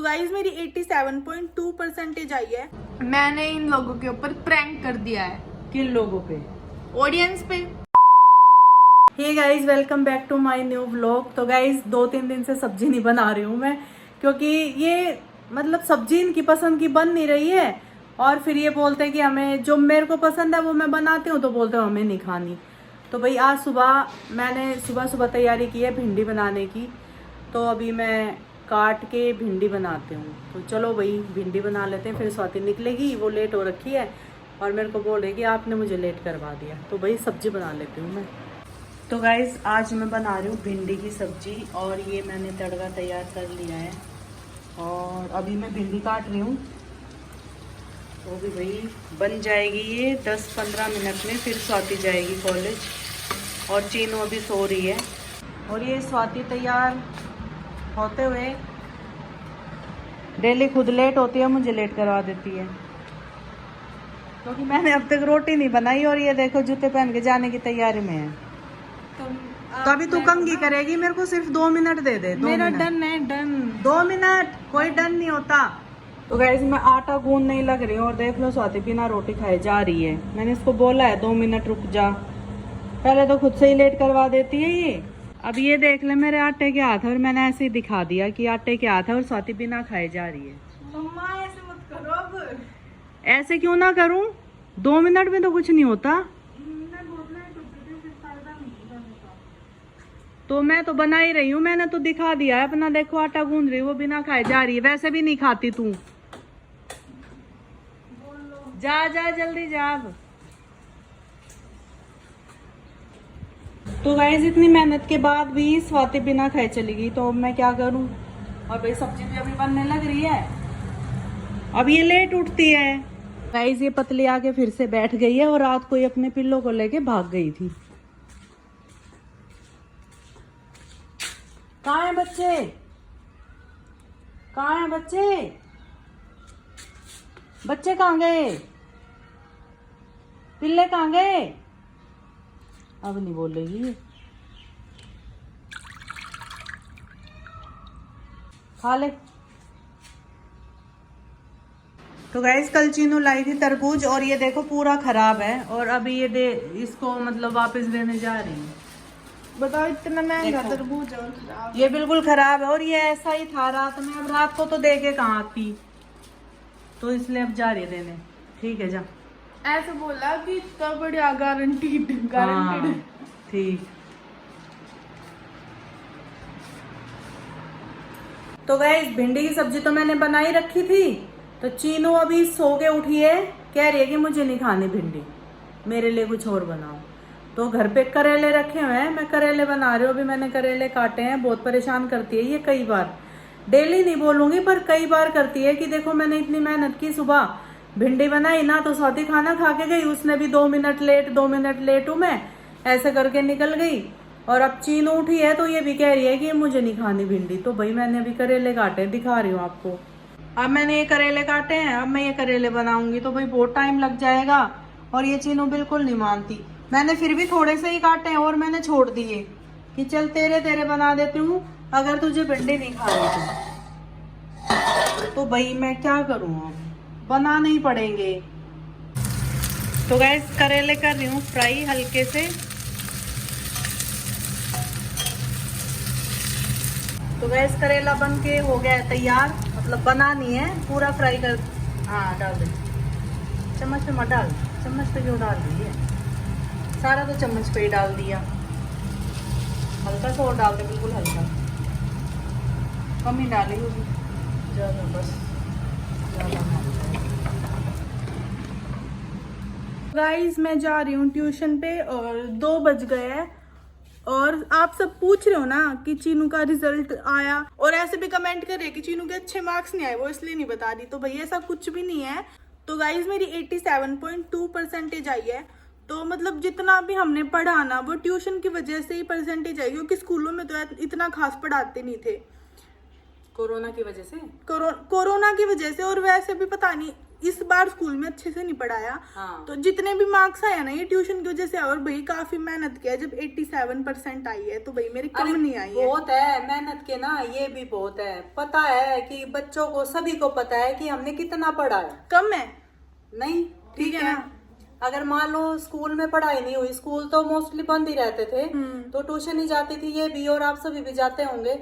Guys मेरी 87.2% आई है। मैंने इन लोगों के ऊपर प्रैंक कर दिया है। किन लोगों पे? ऑडियंस पे। Hey guys welcome back to my new vlog. तो गाइज 2-3 दिन से सब्जी नहीं बना रही हूँ मैं, क्योंकि ये मतलब सब्जी इनकी पसंद की बन नहीं रही है। और फिर ये बोलते हैं कि हमें जो मेरे को पसंद है वो मैं बनाती हूँ, तो बोलते हो हमें नहीं खानी। तो भाई आज सुबह मैंने सुबह तैयारी की है भिंडी बनाने की। तो अभी मैं काट के भिंडी बनाती हूँ। तो चलो भाई भिंडी बना लेते हैं, फिर स्वाति निकलेगी, वो लेट हो रखी है और मेरे को बोलेगी आपने मुझे लेट करवा दिया। तो भाई सब्जी बना लेती हूँ मैं। तो गाइज आज मैं बना रही हूँ भिंडी की सब्जी और ये मैंने तड़का तैयार कर लिया है और अभी मैं भिंडी काट रही हूँ। तो भी भाई बन जाएगी ये 10-15 मिनट में। फिर स्वाति जाएगी कॉलेज और चीनू अभी सो रही है। और ये स्वाति तैयार होते हुए डेली खुद लेट होती है, मुझे लेट करवा देती है, क्योंकि मैंने अब तक रोटी नहीं बनाई। और ये देखो जूते पहन के जाने की तैयारी में है। तो अभी तू कंघी करेगी, मेरे को सिर्फ 2 मिनट दे दे। मेरा डन है, डन। 2 मिनट, कोई डन नहीं होता। तो गाइस मैं आटा गूंद नहीं लग रही हूँ और देख लो स्वाति बिना रोटी खाए जा रही है। मैंने इसको बोला है 2 मिनट रुक जा, पहले तो खुद से ही लेट करवा देती है ये। अब ये देख ले मेरे आटे के हाथ है और मैंने ऐसे ही दिखा दिया कि आटे के हाथ है और स्वाति बिना खाए जा रही है। मम्मा ऐसे मत करो अब। ऐसे क्यों ना करूं? 2 मिनट में तो कुछ नहीं होता। तो मैं तो बना ही रही हूँ, मैंने तो दिखा दिया है अपना। देखो आटा गूंद रही, वो बिना खाए जा रही है। वैसे भी नहीं खाती तू। जा जा जल्दी जा अब। तो गाइस इतनी मेहनत के बाद भी स्वाति बिना खाए चली गई, तो मैं क्या करूं। और भाई सब्जी भी अभी बनने लग रही है, अब ये लेट उठती है। गाइस ये पतली आके फिर से बैठ गई है और रात को ये अपने पिल्लो को लेके भाग गई थी। कहाँ है बच्चे? कहाँ है बच्चे? बच्चे कहाँ गए? पिल्ले कहाँ गए? अब नहीं बोलेगी। खा ले। तो गैस कल चीनू लाई थी तरबूज और ये देखो पूरा खराब है। और अभी ये इसको मतलब वापस देने जा रही है। बताओ इतना महंगा तरबूज और खराब। ये बिल्कुल खराब है और ये ऐसा ही था रात में। अब रात को तो दे के कहाँ आती, तो इसलिए अब जा रही है देने। ठीक है जा। ऐसे बोला कि इतना बढ़िया गारंटीड। हाँ, ठीक। तो गाइस भिंडी की सब्जी तो मैंने बनाई रखी थी। तो चीनू अभी सो के उठी है, कह रही है कि मुझे नहीं खानी भिंडी, मेरे लिए कुछ और बनाओ। तो घर पे करेले रखे हुए हैं, मैं करेले बना रही हूँ। अभी मैंने करेले काटे हैं। बहुत परेशान करती है ये, कई बार, डेली नहीं बोलूंगी पर कई बार करती है कि देखो मैंने इतनी मेहनत की, सुबह भिंडी बनाई ना तो स्वाति खाना खा के गई, उसने भी 2 मिनट लेट, 2 मिनट लेट हूँ मैं, ऐसे करके निकल गई। और अब चीनू उठी है तो ये भी कह रही है कि मुझे नहीं खानी भिंडी। तो भाई मैंने अभी करेले काटे, दिखा रही हूँ आपको। अब मैंने ये करेले काटे हैं, अब मैं ये करेले बनाऊंगी तो भाई बहुत टाइम लग जाएगा। और ये चीनू बिल्कुल नहीं मानती। मैंने फिर भी थोड़े से ही काटे हैं और मैंने छोड़ दिए कि चल तेरे बना देती हूँ, अगर तुझे भिंडी नहीं खानी तो भाई मैं क्या करूँ, अब बनाने ही पड़ेंगे। तो गैस करेले कर रही हूँ फ्राई हल्के से। तो गैस करेला बन के हो गया है तैयार, मतलब बना नहीं है, पूरा फ्राई कर। हाँ डाल दे, चम्मच पे मत डाल, चम्मच पे क्यों डाल रही है? सारा तो चम्मच पे ही डाल दिया। हल्का सा और डाल दे, बिल्कुल हल्का, कम ही डाली होगी, ज़्यादा बस गाइस मैं जा रही हूँ ट्यूशन पे और 2 बज गए हैं। और आप सब पूछ रहे हो ना कि चीनू का रिजल्ट आया, और ऐसे भी कमेंट कर रहे हैं कि चीनू के अच्छे मार्क्स नहीं आए, वो इसलिए नहीं बता रही। तो भैया ऐसा कुछ भी नहीं है। तो गाइस मेरी 87.2% आई है। तो मतलब जितना भी हमने पढ़ा ना वो ट्यूशन की वजह से ही परसेंटेज आई, क्योंकि स्कूलों में तो इतना खास पढ़ाते नहीं थे, कोरोना की वजह से। कोरोना की वजह से। और वैसे भी पता नहीं इस बार स्कूल में अच्छे से नहीं पढ़ाया। हाँ। तो जितने भी मार्क्स आया ना ये ट्यूशन की वजह से, और भाई काफी मेहनत किया, जब 87% आई है तो भाई मेरी कम नहीं आई है। बहुत है मेहनत के ना, ये भी बहुत है। पता है कि बच्चों को, सभी को पता है कि हमने कितना पढ़ा है। कम है नहीं, ठीक है ना। अगर मान लो स्कूल में पढ़ाई नहीं हुई, स्कूल तो मोस्टली बंद ही रहते थे, तो ट्यूशन ही जाती थी ये भी, और आप सभी भी जाते होंगे,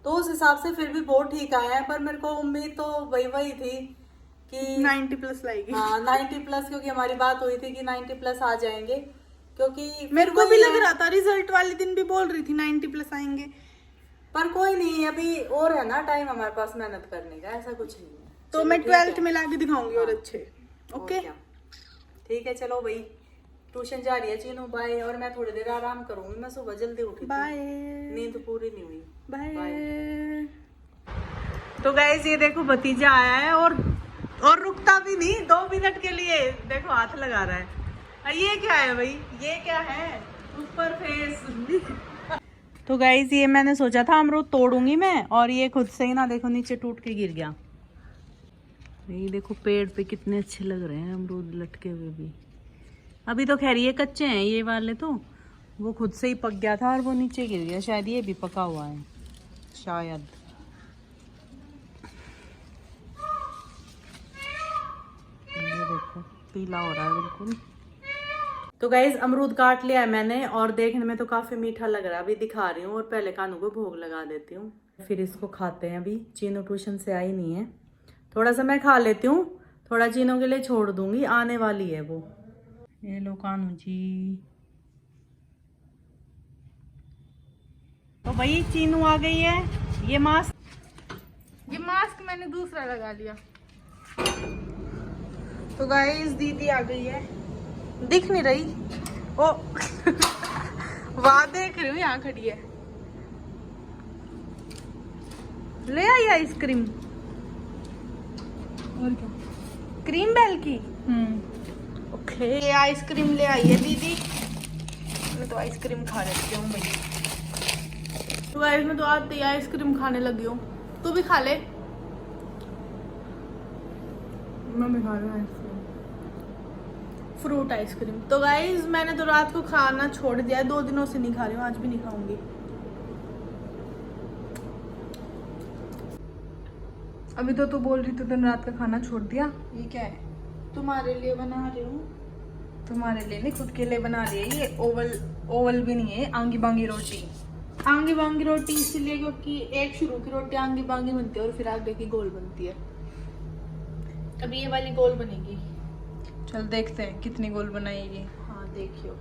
तो उस हिसाब से फिर भी बहुत ठीक आए हैं। पर मेरे को उम्मीद तो वही थी कि 90+ लाएगी। हाँ 90+, क्योंकि हमारी बात हुई थी कि 90+ आ जाएंगे, क्योंकि मेरे को भी लग रहा था, रिजल्ट वाले दिन भी बोल रही थी 90+ आएंगे। पर कोई नहीं, अभी और है ना टाइम हमारे पास मेहनत करने का, ऐसा कुछ नहीं है। तो मैं 12th में लाके दिखाऊंगी और अच्छे। ओके ठीक है, चलो भाई ट्यूशन जा रही है चीनू, बाय। और मैं थोड़ी देर आराम करूंगी, मैं सुबह जल्दी उठी, बाय। नींद पूरी नहीं हुई। बाय। तो गाइस ये देखो भतीजा आया है, और रुकता भी नहीं 2 मिनट के लिए, देखो हाथ लगा रहा है। ये क्या है भाई, ये क्या है ऊपर फेस। तो गाइस ये मैंने सोचा था अमरूद तोड़ूंगी मैं, और ये खुद से ही ना देखो नीचे टूट के गिर गया। ये देखो पेड़ पे कितने अच्छे लग रहे हैं अमरूद लटके हुए भी। अभी तो खैर ये कच्चे हैं ये वाले, तो वो खुद से ही पक गया था और वो नीचे गिर गया। शायद ये भी पका हुआ है, शायद। ये देखो पीला हो रहा है बिल्कुल। तो गाइज अमरूद काट लिया है मैंने, और देखने में तो काफी मीठा लग रहा है। अभी दिखा रही हूँ, और पहले कानू को भोग लगा देती हूँ, फिर इसको खाते हैं। अभी चीनू ट्यूशन से आई नहीं है, थोड़ा सा मैं खा लेती हूँ, थोड़ा चीनू के लिए छोड़ दूंगी, आने वाली है वो। ये लो कानू जी। तो भाई चीनू आ गई है। ये मास्क मैंने दूसरा लगा लिया। तो गाइस दीदी आ गई है, दिख नहीं रही ओ वहां देख रही हूँ, यहाँ खड़ी है। ले आई आइसक्रीम, और क्या, क्रीम बेल की। ओके, ये आइसक्रीम ले आई है दीदी। मैं तो आइसक्रीम खा लेती हूँ भाई। तो गाइस मैं तो आते ही आइसक्रीम खाने लगी हूँ, तू भी खा ले। मैं भी खा रही हूँ आइसक्रीम, फ्रूट आइसक्रीम। तो गाइस मैंने तो रात को खाना छोड़ दिया है, 2 दिनों से नहीं खा रही हूँ, आज भी नहीं खाऊंगी। अभी तो तू बोल रही थी तुमने रात का खाना छोड़ दिया। ये क्या है? तुम्हारे लिए बना रही हूँ। तुम्हारे लिए नहीं, खुद के लिए बना रही है। ये ओवल भी नहीं है, आंगी बांगी रोटी। आंगी बांगी रोटी इसलिए क्योंकि एक शुरू की रोटी आंगी बांगी बनती है और फिर आगे की गोल बनती है। अभी ये वाली गोल बनेगी। चल देखते हैं कितनी गोल बनाएगी। हाँ देखियो,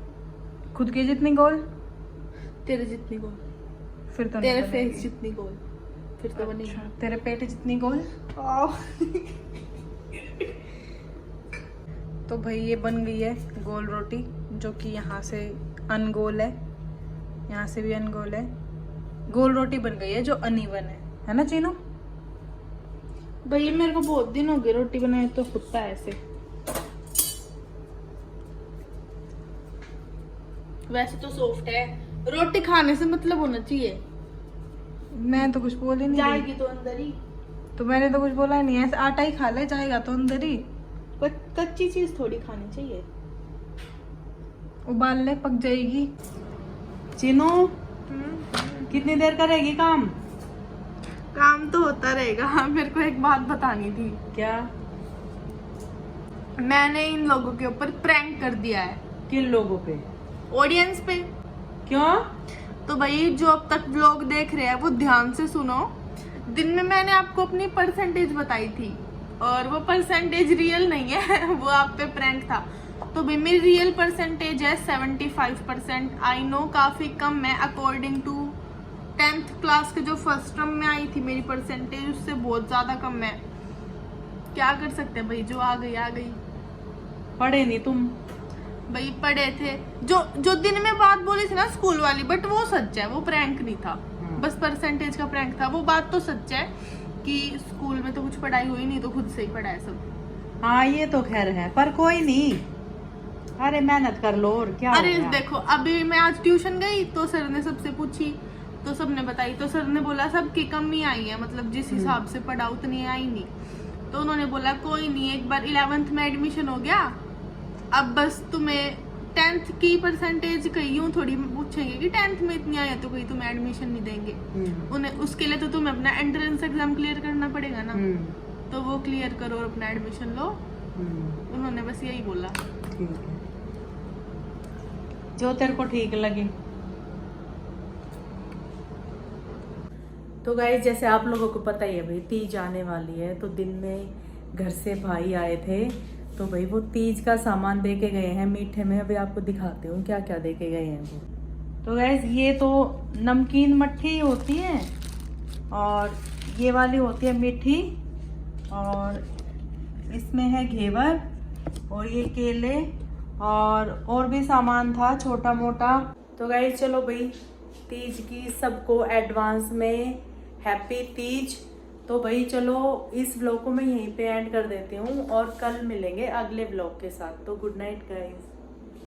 खुद की जितनी गोल, तेरे जितनी गोल, फिर तो तेरे नहीं फेस बनेगी। जितनी गोल, फिर तो बनेगी। अच्छा, तेरे पेट जितनी गोल। तो भाई ये बन गई है गोल रोटी, जो कि यहाँ से अनगोल है, यहाँ से भी अनगोल है। गोल रोटी बन गई है जो अनइवन है ना चीनू? भैया मेरे को बहुत दिन हो गए रोटी बनाए, तो खुदता है ऐसे। वैसे तो सॉफ्ट है, रोटी खाने से मतलब होना चाहिए। मैं तो कुछ बोल ही नहीं रही। जाएगी तो अंदर ही, तो मैंने तो कुछ बोला ही नहीं, ऐसे आटा ही खा ले, जाएगा तो अंदर ही। पर कच्ची चीज थोड़ी खानी चाहिए। उबाल ले, पक जाएगी। चीनू कितनी देर करेगी काम? काम तो होता रहेगा। मेरे को एक बात बतानी थी। क्या? मैंने इन लोगों के ऊपर प्रैंक कर दिया है। किन लोगों पे? ऑडियंस पे। क्यों? तो भाई जो अब तक व्लॉग देख रहे हैं वो ध्यान से सुनो। दिन में मैंने आपको अपनी परसेंटेज बताई थी, और वो परसेंटेज रियल नहीं है, वो आप पे प्रैंक था। तो भाई मेरी रियल परसेंटेज है 75%। आई नो काफी कम है, अकॉर्डिंग टू 10th क्लास के जो फर्स्ट टर्म में आई थी मेरी परसेंटेज, उससे बहुत ज्यादा कम है। क्या कर सकते हैं भाई, जो आ गई आ गई। पढ़े नहीं तुम? भाई पढ़े थे, जो दिन में बात बोली थी ना स्कूल वाली, बट वो सच है, वो प्रैंक नहीं था, बस परसेंटेज का प्रैंक था। वो बात तो सच है कि स्कूल में तो कुछ पढ़ाई हुई नहीं, तो खुद से ही पढ़ा है सब। हाँ ये तो खैर है, पर कोई नहीं, अरे मेहनत कर लो और क्या। अरे देखो अभी मैं आज ट्यूशन गई तो सर ने सबसे पूछी, तो सबने बताई, तो सर ने बोला सबकी कम ही आई है, मतलब जिस हिसाब से पढ़ा उतनी आई नहीं। तो उन्होंने बोला कोई नहीं, एक बार 11th में एडमिशन हो गया, अब बस तुम्हें 10th की परसेंटेज कहीं यूं थोड़ी पूछेंगे कि 10th में इतनी आया तो कहीं तुम्हें एडमिशन नहीं देंगे। उन्हें उसके लिए तो तुम्हें अपना एंट्रेंस एग्जाम क्लियर करना पड़ेगा ना, तो वो क्लियर करो और अपना एडमिशन लो। उन्होंने बस यही बोला। ठीक है, जो तेरे को ठीक लगे। तो गाइस जैसे आप लोगों को पता ही है भाई, तीज आने वाली है, तो दिन में घर से भाई आए थे, तो भाई वो तीज का सामान दे के गए हैं मीठे में। अभी आपको दिखाती हूँ क्या क्या दे के गए हैं वो। तो गाइस ये तो नमकीन मट्ठी होती है, और ये वाली होती है मीठी, और इसमें है घेवर, और ये केले, और भी सामान था छोटा मोटा। तो गाइस चलो भाई, तीज की सबको एडवांस में हैप्पी तीज। तो भाई चलो इस व्लॉग को मैं यहीं पे एंड कर देती हूँ, और कल मिलेंगे अगले व्लॉग के साथ। तो गुड नाइट गाइस।